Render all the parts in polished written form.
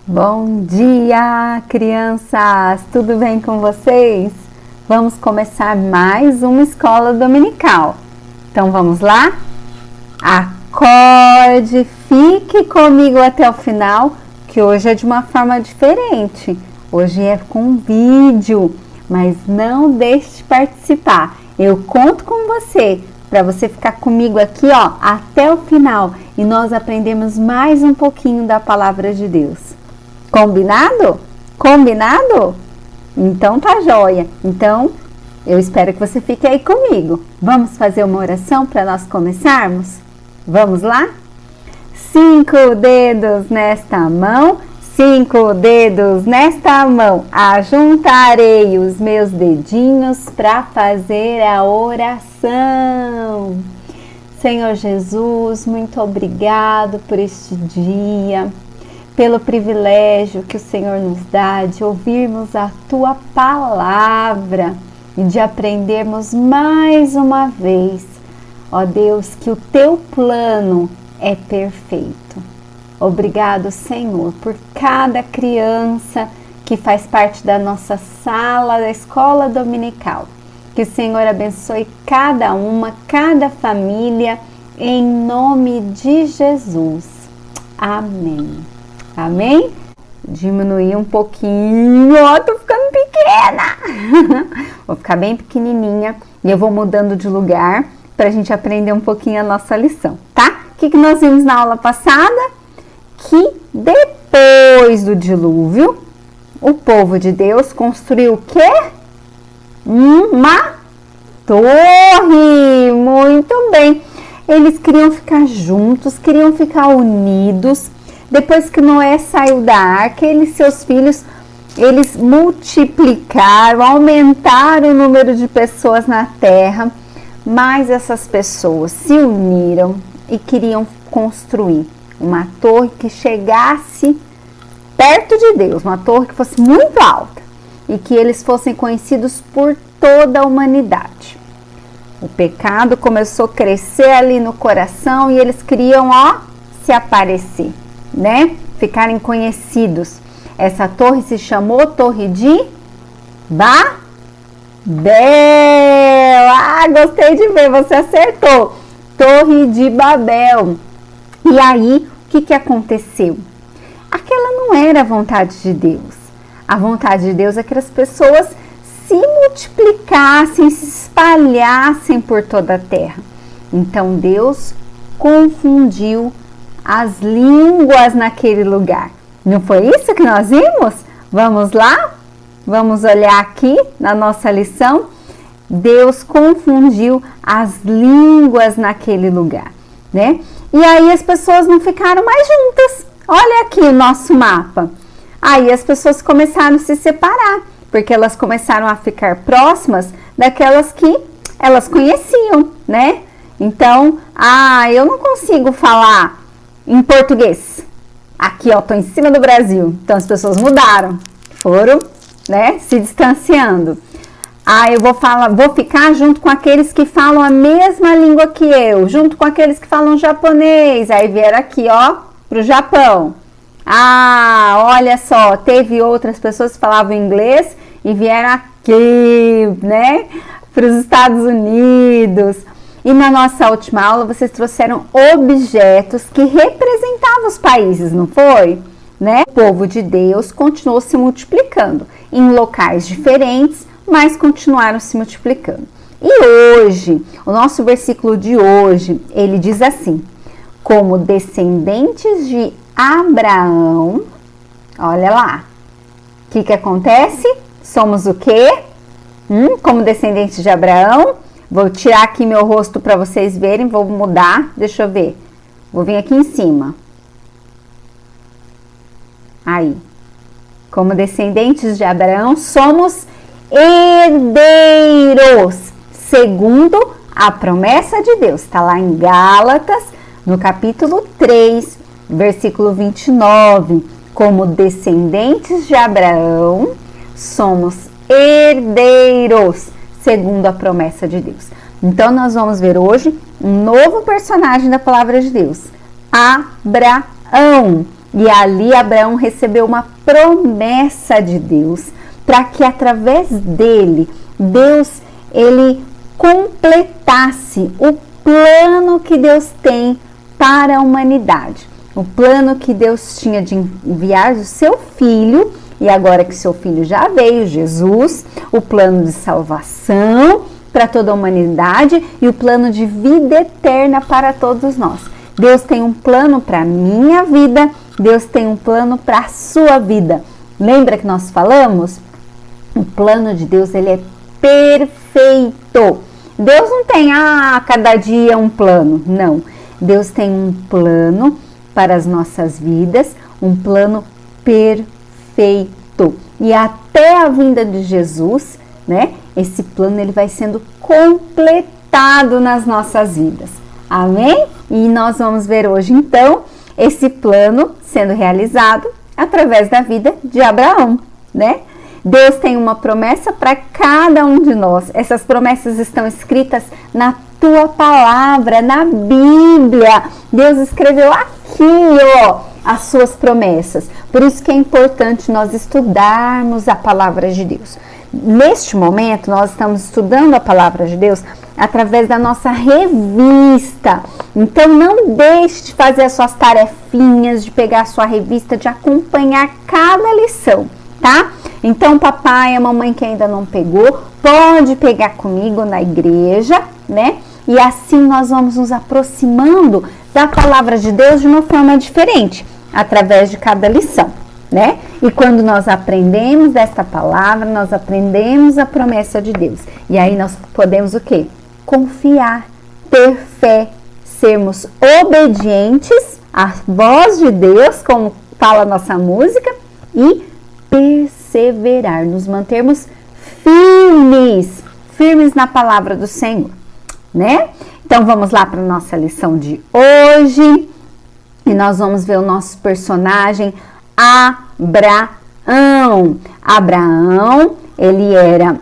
Bom dia, crianças! Tudo bem com vocês? Vamos começar mais uma escola dominical. Então vamos lá? Acorde, fique comigo até o final, que hoje é de uma forma diferente. Hoje é com vídeo, mas não deixe de participar. Eu conto com você, para você ficar comigo aqui, ó, até o final e nós aprendemos mais um pouquinho da palavra de Deus. Combinado? Combinado? Então tá joia. Então, eu espero que você fique aí comigo. Vamos fazer uma oração para nós começarmos? Vamos lá? 5 dedos nesta mão, 5 dedos nesta mão. Ajuntarei os meus dedinhos para fazer a oração. Senhor Jesus, muito obrigado por este dia, pelo privilégio que o Senhor nos dá de ouvirmos a Tua palavra e de aprendermos mais uma vez, ó Deus, que o Teu plano é perfeito. Obrigado, Senhor, por cada criança que faz parte da nossa sala da escola dominical. Que o Senhor abençoe cada uma, cada família, em nome de Jesus. Amém. Amém? Diminuir um pouquinho, ó, tô ficando pequena. Vou ficar bem pequenininha e eu vou mudando de lugar pra gente aprender um pouquinho a nossa lição, tá? O que nós vimos na aula passada? Que depois do dilúvio, o povo de Deus construiu o quê? Uma torre. Muito bem. Eles queriam ficar juntos, queriam ficar unidos. Depois que Noé saiu da arca, ele e seus filhos, eles multiplicaram, aumentaram o número de pessoas na terra, mas essas pessoas se uniram e queriam construir uma torre que chegasse perto de Deus, uma torre que fosse muito alta e que eles fossem conhecidos por toda a humanidade. O pecado começou a crescer ali no coração e eles queriam, ó, se aparecer, né? Ficarem conhecidos. Essa torre se chamou Torre de Babel. Ah, gostei de ver, você acertou. Torre de Babel. E aí, o que aconteceu? Aquela não era a vontade de Deus. A vontade de Deus é que as pessoas se multiplicassem, se espalhassem por toda a terra. Então Deus confundiu as línguas naquele lugar. Não foi isso que nós vimos? Vamos lá? Vamos olhar aqui na nossa lição. Deus confundiu as línguas naquele lugar, né? E aí as pessoas não ficaram mais juntas. Olha aqui o nosso mapa. Aí as pessoas começaram a se separar, porque elas começaram a ficar próximas daquelas que elas conheciam, né? Então, eu não consigo falar em português. Aqui, ó, tô em cima do Brasil. Então as pessoas mudaram, foram, né, se distanciando. Eu vou ficar junto com aqueles que falam a mesma língua que eu, junto com aqueles que falam japonês. Aí vieram aqui, ó, pro Japão. Olha só, teve outras pessoas que falavam inglês e vieram aqui, né, para os Estados Unidos. E na nossa última aula, vocês trouxeram objetos que representavam os países, não foi? Né? O povo de Deus continuou se multiplicando em locais diferentes, mas continuaram se multiplicando. E hoje, o nosso versículo de hoje, ele diz assim: como descendentes de Abraão, olha lá, o que acontece? Somos o quê? Como descendentes de Abraão. Vou tirar aqui meu rosto para vocês verem, vou mudar, deixa eu ver. Vou vir aqui em cima. Aí. Como descendentes de Abraão, somos herdeiros, segundo a promessa de Deus. Está lá em Gálatas, no capítulo 3, versículo 29. Como descendentes de Abraão, somos herdeiros, segundo a promessa de Deus. Então, nós vamos ver hoje um novo personagem da palavra de Deus, Abraão. E ali Abraão recebeu uma promessa de Deus, para que através dele, Deus, ele completasse o plano que Deus tem para a humanidade. O plano que Deus tinha de enviar o seu filho, e agora que seu filho já veio, Jesus, o plano de salvação para toda a humanidade e o plano de vida eterna para todos nós. Deus tem um plano para a minha vida, Deus tem um plano para a sua vida. Lembra que nós falamos? O plano de Deus, ele é perfeito. Deus não tem, cada dia um plano. Não. Deus tem um plano para as nossas vidas, um plano perfeito. E até a vinda de Jesus, né? Esse plano ele vai sendo completado nas nossas vidas. Amém? E nós vamos ver hoje, então, esse plano sendo realizado através da vida de Abraão, né? Deus tem uma promessa para cada um de nós. Essas promessas estão escritas na tua palavra, na Bíblia. Deus escreveu aqui, as suas promessas. Por isso que é importante nós estudarmos a palavra de Deus. Neste momento, nós estamos estudando a palavra de Deus através da nossa revista. Então, não deixe de fazer as suas tarefinhas, de pegar a sua revista, de acompanhar cada lição, tá? Então, papai e a mamãe que ainda não pegou, pode pegar comigo na igreja, né? E assim nós vamos nos aproximando da palavra de Deus de uma forma diferente, através de cada lição, né? E quando nós aprendemos desta palavra, nós aprendemos a promessa de Deus. E aí nós podemos o quê? Confiar, ter fé, sermos obedientes à voz de Deus, como fala a nossa música, e perseverar, nos mantermos firmes na palavra do Senhor, né? Então vamos lá para a nossa lição de hoje e nós vamos ver o nosso personagem Abraão. Abraão, ele era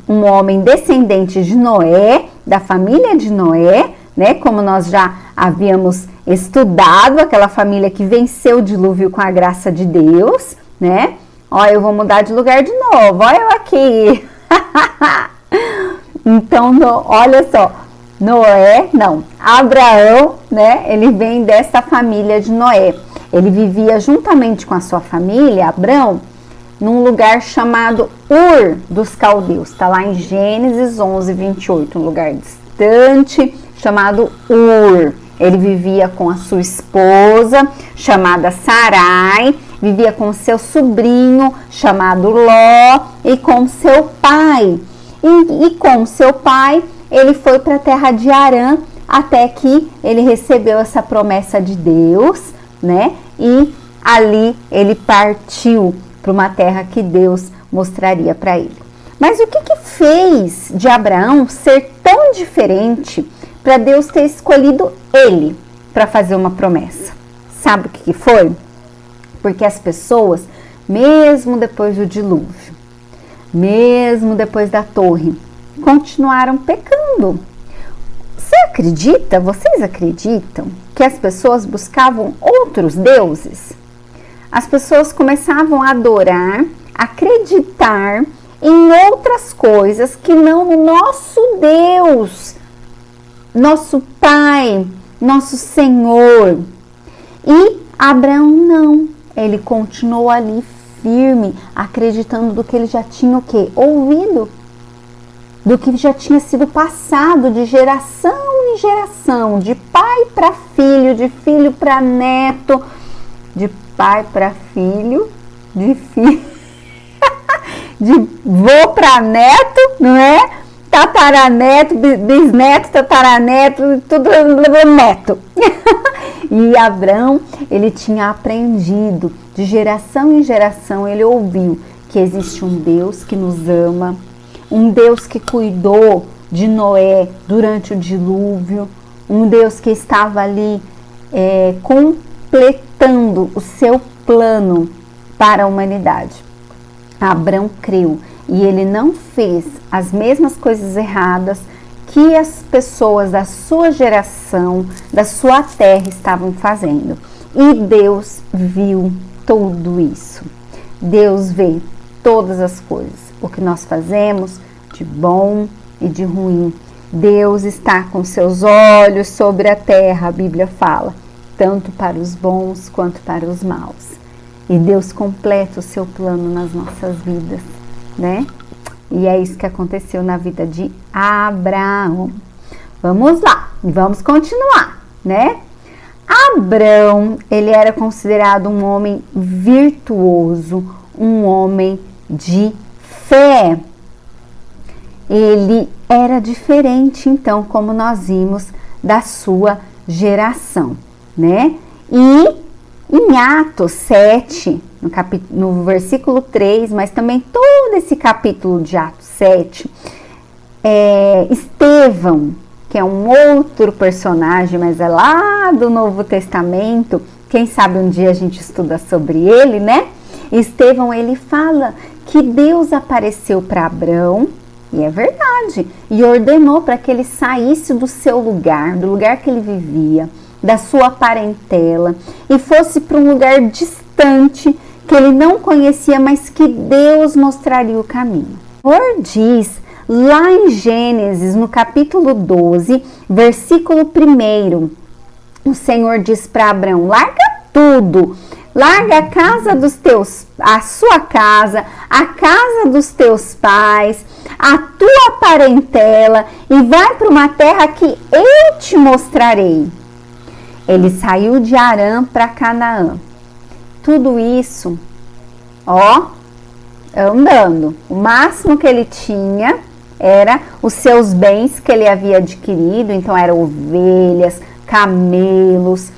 um homem descendente de Noé, da família de Noé, né? Como nós já havíamos estudado, aquela família que venceu o dilúvio com a graça de Deus, né? Ó, eu vou mudar de lugar de novo, olha eu aqui. Então, olha só, Abraão, né? Ele vem dessa família de Noé. Ele vivia juntamente com a sua família, Abraão, num lugar chamado Ur dos Caldeus. Está lá em Gênesis 11, 28, um lugar distante chamado Ur. Ele vivia com a sua esposa, chamada Sarai, vivia com seu sobrinho, chamado Ló, e com seu pai. E com seu pai, ele foi para a terra de Harã, até que ele recebeu essa promessa de Deus, né? E ali ele partiu para uma terra que Deus mostraria para ele. Mas o que fez de Abraão ser tão diferente para Deus ter escolhido ele para fazer uma promessa? Sabe o que foi? Porque as pessoas, mesmo depois do dilúvio, mesmo depois da torre, continuaram pecando. Vocês acreditam que as pessoas buscavam outros deuses? As pessoas começavam a adorar, acreditar em outras coisas que não no nosso Deus, nosso Pai, nosso Senhor. E Abraão não, ele continuou ali firme, acreditando do que ele já tinha o quê? Ouvido, do que já tinha sido passado de geração em geração, de pai para filho, de filho para neto, de pai para filho, de filho, de vô para neto, não é? Tataraneto, bisneto, tataraneto, tudo neto. E Abraão, ele tinha aprendido, de geração em geração, ele ouviu que existe um Deus que nos ama, um Deus que cuidou de Noé durante o dilúvio, um Deus que estava ali completando o seu plano para a humanidade. Abraão creu e ele não fez as mesmas coisas erradas que as pessoas da sua geração, da sua terra estavam fazendo. E Deus viu tudo isso. Deus vê todas as coisas, o que nós fazemos de bom e de ruim. Deus está com seus olhos sobre a terra, a Bíblia fala, tanto para os bons quanto para os maus. E Deus completa o seu plano nas nossas vidas, né? E é isso que aconteceu na vida de Abraão. Vamos lá, vamos continuar, né? Abrão, ele era considerado um homem virtuoso, um homem de fé. Ele era diferente, então, como nós vimos, da sua geração, né? E em Atos 7, no versículo 3, mas também todo esse capítulo de Atos 7, Estevão, que é um outro personagem, mas é lá do Novo Testamento, quem sabe um dia a gente estuda sobre ele, né? Estevão, ele fala que Deus apareceu para Abrão, e é verdade, e ordenou para que ele saísse do seu lugar, do lugar que ele vivia, da sua parentela, e fosse para um lugar distante, que ele não conhecia, mas que Deus mostraria o caminho. O Senhor diz, lá em Gênesis, no capítulo 12, versículo 1, o Senhor diz para Abraão, larga tudo, larga a casa a sua casa, a casa dos teus pais, a tua parentela e vai para uma terra que eu te mostrarei. Ele saiu de Harã para Canaã. Tudo isso, andando. O máximo que ele tinha era os seus bens que ele havia adquirido, então eram ovelhas, camelos,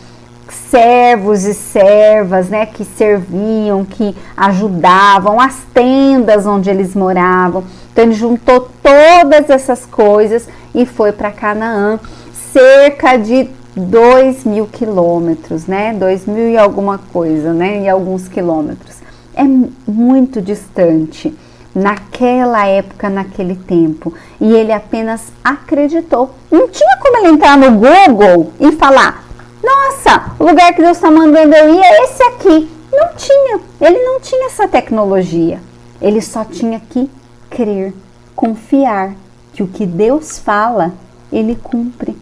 servos e servas, né, que serviam, que ajudavam, as tendas onde eles moravam. Então ele juntou todas essas coisas e foi para Canaã, cerca de 2.000 quilômetros, né, 2.000 e alguma coisa, né, e alguns quilômetros. É muito distante naquela época, naquele tempo, e ele apenas acreditou. Não tinha como ele entrar no Google e falar, nossa, o lugar que Deus está mandando eu ir é esse aqui. Não tinha, ele não tinha essa tecnologia. Ele só tinha que crer, confiar que o que Deus fala, ele cumpre.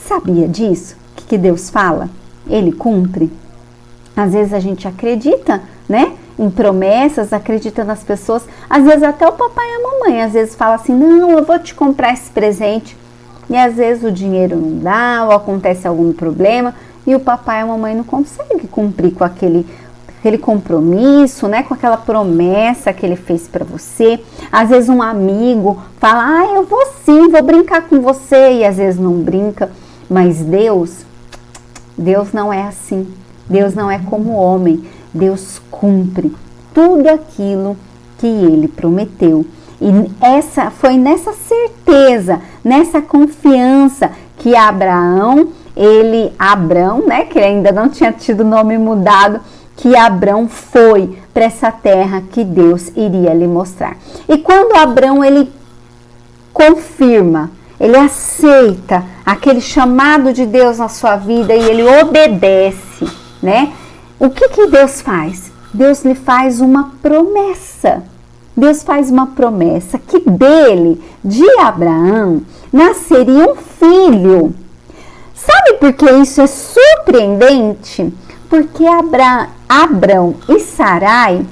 Sabia disso? O que Deus fala, ele cumpre. Às vezes a gente acredita, né, em promessas, acredita nas pessoas. Às vezes até o papai e a mamãe, às vezes fala assim, não, eu vou te comprar esse presente. E às vezes o dinheiro não dá, ou acontece algum problema, e o papai e a mamãe não conseguem cumprir com aquele compromisso, né, com aquela promessa que ele fez para você. Às vezes um amigo fala, eu vou sim, vou brincar com você, e às vezes não brinca. Mas Deus não é assim. Deus não é como homem. Deus cumpre tudo aquilo que ele prometeu. E foi nessa certeza, nessa confiança que Abrão, né, que ainda não tinha tido o nome mudado, que Abrão foi para essa terra que Deus iria lhe mostrar. E quando Abrão, ele confirma, ele aceita aquele chamado de Deus na sua vida e ele obedece, né? O que Deus faz? Deus lhe faz uma promessa. Deus faz uma promessa que de Abraão, nasceria um filho. Sabe por que isso é surpreendente? Porque Abrão e Sarai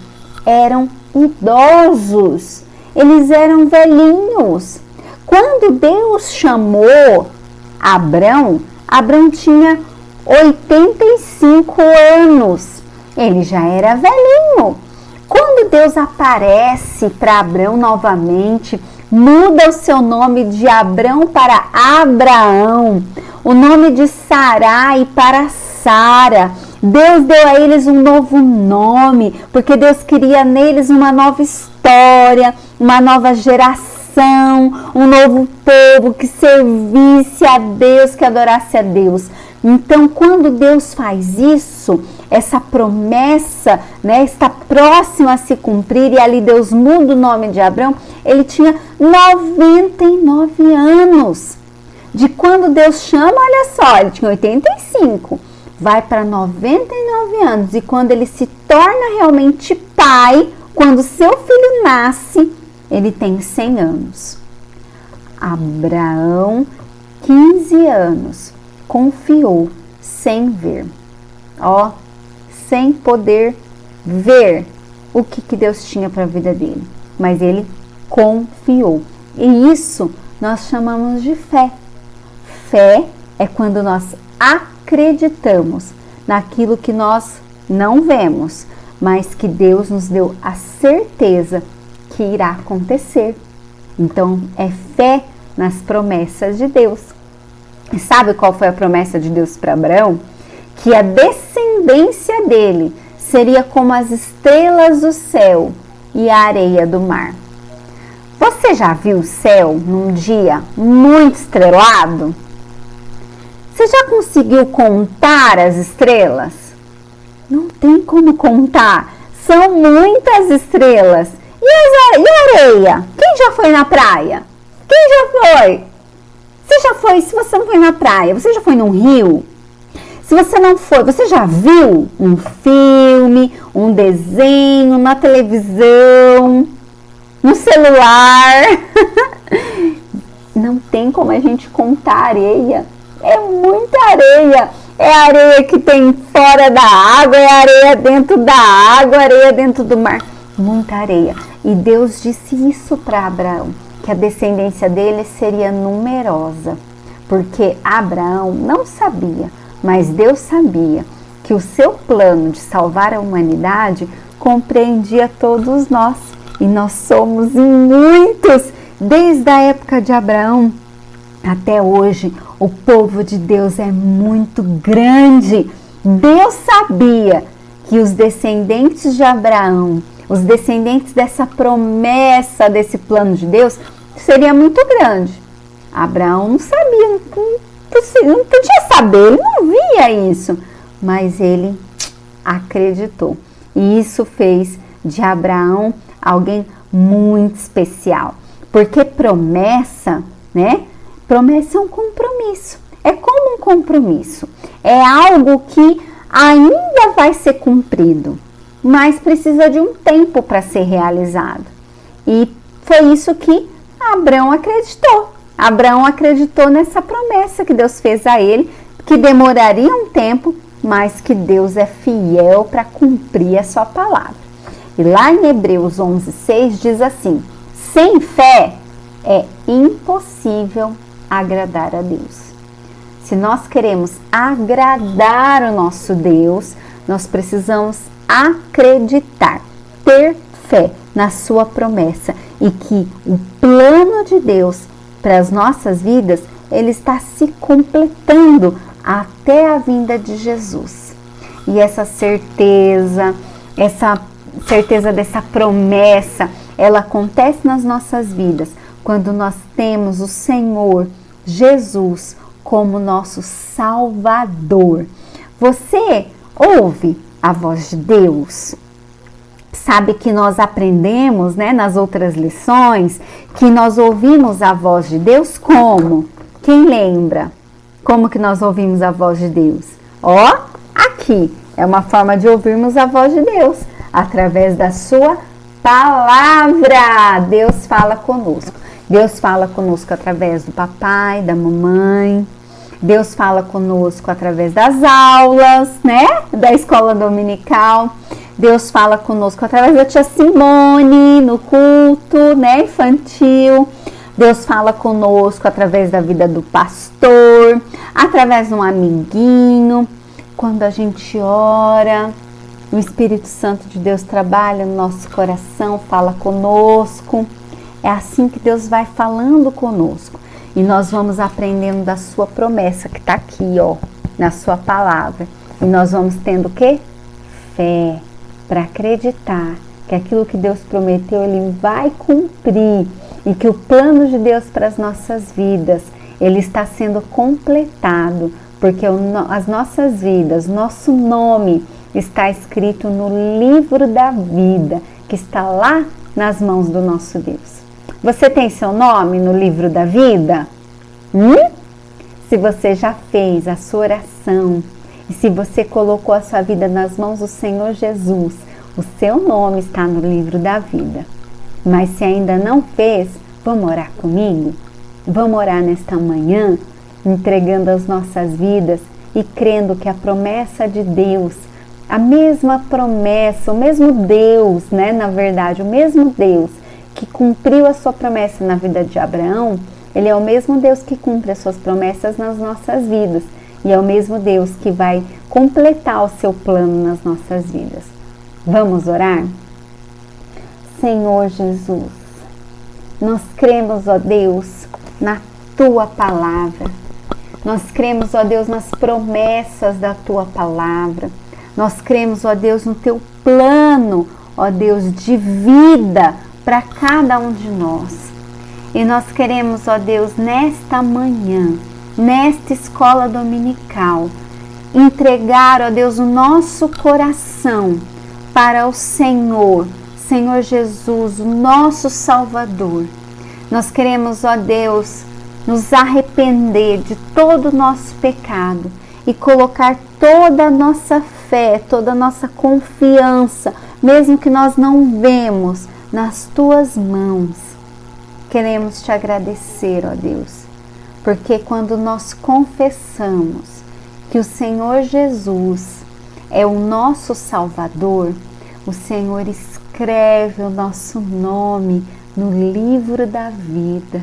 eram idosos, eles eram velhinhos. Quando Deus chamou Abrão tinha 85 anos, ele já era velhinho. Quando Deus aparece para Abrão novamente, muda o seu nome de Abrão para Abraão, o nome de Sarai para Sara. Deus deu a eles um novo nome, porque Deus queria neles uma nova história, uma nova geração, um novo povo que servisse a Deus, que adorasse a Deus. Então, quando Deus faz isso, essa promessa, né, está próxima a se cumprir, e ali Deus muda o nome de Abrão, ele tinha 99 anos. De quando Deus chama, olha só, ele tinha 85. vai para 99 anos, e quando ele se torna realmente pai, quando seu filho nasce, ele tem 100 anos. Abraão, 15 anos, confiou sem ver, sem poder ver o que Deus tinha para a vida dele, mas ele confiou. E isso nós chamamos de fé. Fé é quando nós acreditamos naquilo que nós não vemos, mas que Deus nos deu a certeza que irá acontecer. Então, é fé nas promessas de Deus. E sabe qual foi a promessa de Deus para Abraão? Que a descendência dele seria como as estrelas do céu e a areia do mar. Você já viu o céu num dia muito estrelado? Você já conseguiu contar as estrelas? Não tem como contar. São muitas estrelas. E a areia? Quem já foi na praia? Quem já foi? Você já foi? Se você não foi na praia, você já foi num rio? Se você não foi, você já viu um filme, um desenho, na televisão, no celular? Não tem como a gente contar areia. É muita areia. É areia que tem fora da água, é areia dentro da água, areia dentro do mar. Muita areia. E Deus disse isso para Abraão, que a descendência dele seria numerosa. Porque Abraão não sabia, mas Deus sabia que o seu plano de salvar a humanidade compreendia todos nós. E nós somos muitos, desde a época de Abraão até hoje. O povo de Deus é muito grande. Deus sabia que os descendentes de Abraão, os descendentes dessa promessa, desse plano de Deus, seria muito grande. Abraão não sabia, não podia saber, ele não via isso, mas ele acreditou. E isso fez de Abraão alguém muito especial, porque promessa, né? Promessa é um compromisso, é como um compromisso, é algo que ainda vai ser cumprido, mas precisa de um tempo para ser realizado. E foi isso que Abraão acreditou. Abraão acreditou nessa promessa que Deus fez a ele, que demoraria um tempo, mas que Deus é fiel para cumprir a sua palavra. E lá em Hebreus 11:6 diz assim: sem fé é impossível agradar a Deus. Se nós queremos agradar o nosso Deus, nós precisamos acreditar, ter fé na sua promessa e que o plano de Deus para as nossas vidas, ele está se completando até a vinda de Jesus. E essa certeza dessa promessa, ela acontece nas nossas vidas quando nós temos o Senhor Jesus como nosso Salvador. Você ouve a voz de Deus? Sabe que nós aprendemos, né, nas outras lições, que nós ouvimos a voz de Deus como? Quem lembra? Como que nós ouvimos a voz de Deus? Aqui é uma forma de ouvirmos a voz de Deus, através da sua palavra. Deus fala conosco. Deus fala conosco através do papai, da mamãe. Deus fala conosco através das aulas, né? Da escola dominical. Deus fala conosco através da tia Simone, no culto, né? Infantil. Deus fala conosco através da vida do pastor, através de um amiguinho. Quando a gente ora, o Espírito Santo de Deus trabalha no nosso coração, fala conosco. É assim que Deus vai falando conosco. E nós vamos aprendendo da sua promessa, que está aqui, na sua palavra. E nós vamos tendo o quê? Fé, para acreditar que aquilo que Deus prometeu, Ele vai cumprir. E que o plano de Deus para as nossas vidas, ele está sendo completado. Porque as nossas vidas, nosso nome está escrito no livro da vida, que está lá nas mãos do nosso Deus. Você tem seu nome no livro da vida? Se você já fez a sua oração E se você colocou a sua vida nas mãos do Senhor Jesus, o seu nome está no livro da vida. Mas se ainda não fez, vamos orar comigo? Vamos orar nesta manhã, entregando as nossas vidas e crendo que a promessa de Deus, a mesma promessa, o mesmo Deus, né? Na verdade, o mesmo Deus que cumpriu a sua promessa na vida de Abraão, Ele é o mesmo Deus que cumpre as suas promessas nas nossas vidas. E é o mesmo Deus que vai completar o seu plano nas nossas vidas. Vamos orar? Senhor Jesus, nós cremos, ó Deus, na Tua Palavra. Nós cremos, ó Deus, nas promessas da Tua Palavra. Nós cremos, ó Deus, no Teu plano, ó Deus, de vida para cada um de nós. E nós queremos, ó Deus, nesta manhã, nesta escola dominical, entregar, ó Deus, o nosso coração para o Senhor, Senhor Jesus, o nosso Salvador. Nós queremos, ó Deus, nos arrepender de todo o nosso pecado e colocar toda a nossa fé, toda a nossa confiança, mesmo que nós não vemos, nas Tuas mãos. Queremos Te agradecer, ó Deus, porque quando nós confessamos que o Senhor Jesus é o nosso Salvador, o Senhor escreve o nosso nome no livro da vida.